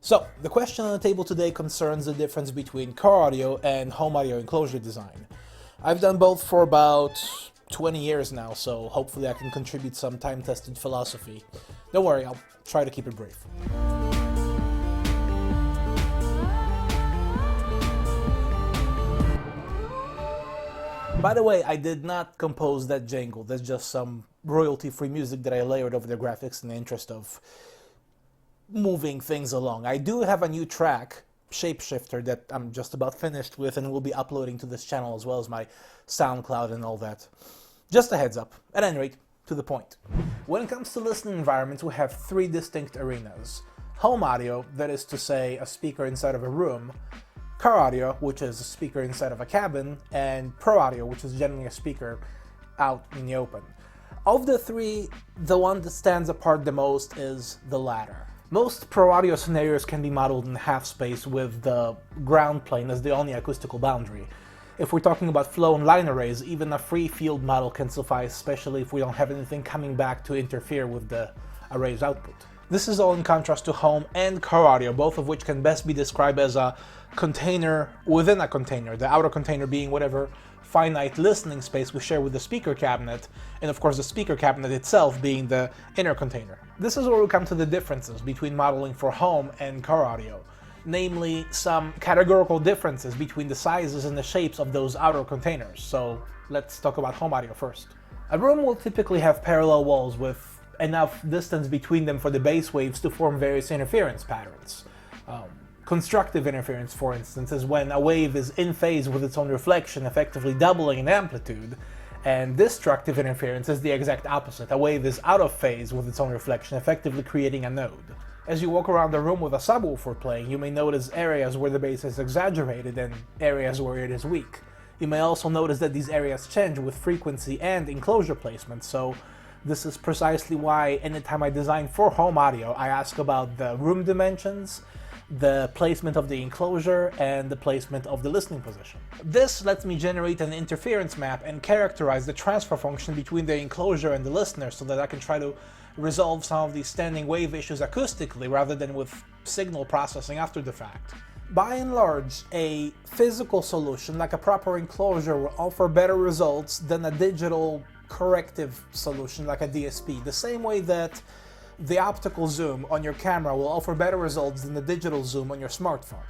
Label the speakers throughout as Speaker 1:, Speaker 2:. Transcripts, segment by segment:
Speaker 1: So, the question on the table today concerns the difference between car audio and home audio enclosure design. I've done both for about 20 years now, so hopefully I can contribute some time-tested philosophy. Don't worry, I'll try to keep it brief. By the way, I did not compose that jangle. That's just some royalty-free music that I layered over the graphics in the interest of moving things along. I do have a new track, Shapeshifter, that I'm just about finished with and will be uploading to this channel as well as my SoundCloud and all that. Just a heads up. At any rate, to the point. When it comes to listening environments, we have three distinct arenas. Home audio, that is to say a speaker inside of a room, car audio, which is a speaker inside of a cabin, and pro audio, which is generally a speaker out in the open. Of the three, the one that stands apart the most is the latter. Most pro audio scenarios can be modeled in half space with the ground plane as the only acoustical boundary. If we're talking about flow and line arrays, even a free field model can suffice, especially if we don't have anything coming back to interfere with the array's output. This is all in contrast to home and car audio, both of which can best be described as a container within a container, the outer container being whatever finite listening space we share with the speaker cabinet, and of course the speaker cabinet itself being the inner container. This is where we come to the differences between modeling for home and car audio, namely some categorical differences between the sizes and the shapes of those outer containers. So let's talk about home audio first. A room will typically have parallel walls with enough distance between them for the bass waves to form various interference patterns. Constructive interference, for instance, is when a wave is in phase with its own reflection, effectively doubling in amplitude, and destructive interference is the exact opposite. A wave is out of phase with its own reflection, effectively creating a node. As you walk around the room with a subwoofer playing, you may notice areas where the bass is exaggerated and areas where it is weak. You may also notice that these areas change with frequency and enclosure placement, so this is precisely why anytime I design for home audio, I ask about the room dimensions, the placement of the enclosure, and the placement of the listening position. This lets me generate an interference map and characterize the transfer function between the enclosure and the listener so that I can try to resolve some of these standing wave issues acoustically rather than with signal processing after the fact. By and large, a physical solution like a proper enclosure will offer better results than a digital corrective solution like a DSP, the same way that the optical zoom on your camera will offer better results than the digital zoom on your smartphone.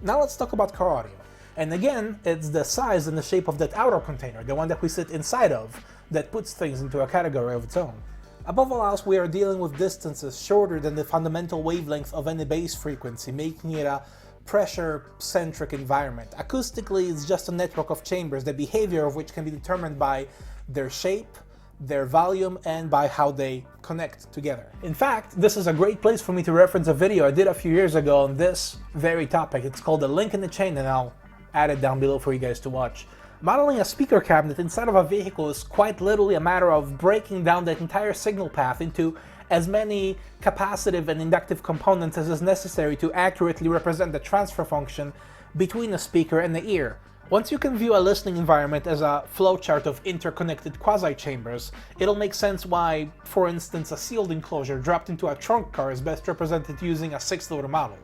Speaker 1: Now let's talk about car audio. And again, it's the size and the shape of that outer container, the one that we sit inside of, that puts things into a category of its own. Above all else, we are dealing with distances shorter than the fundamental wavelength of any bass frequency, making it a pressure-centric environment. Acoustically, it's just a network of chambers, the behavior of which can be determined by their shape, their volume, and by how they connect together. In fact, this is a great place for me to reference a video I did a few years ago on this very topic. It's called A Link in the Chain, and I'll add it down below for you guys to watch. Modeling a speaker cabinet inside of a vehicle is quite literally a matter of breaking down the entire signal path into as many capacitive and inductive components as is necessary to accurately represent the transfer function between the speaker and the ear. Once you can view a listening environment as a flowchart of interconnected quasi-chambers, it'll make sense why, for instance, a sealed enclosure dropped into a trunk car is best represented using a 6th order model.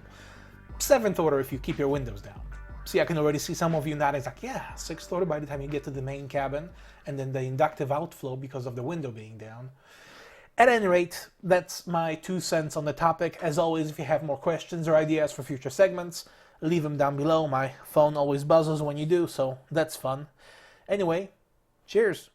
Speaker 1: 7th order if you keep your windows down. See, I can already see some of you nodding like, yeah, 6th order by the time you get to the main cabin, and then the inductive outflow because of the window being down. At any rate, that's my 2 cents on the topic. As always, if you have more questions or ideas for future segments, leave them down below. My phone always buzzes when you do, so that's fun. Anyway, cheers!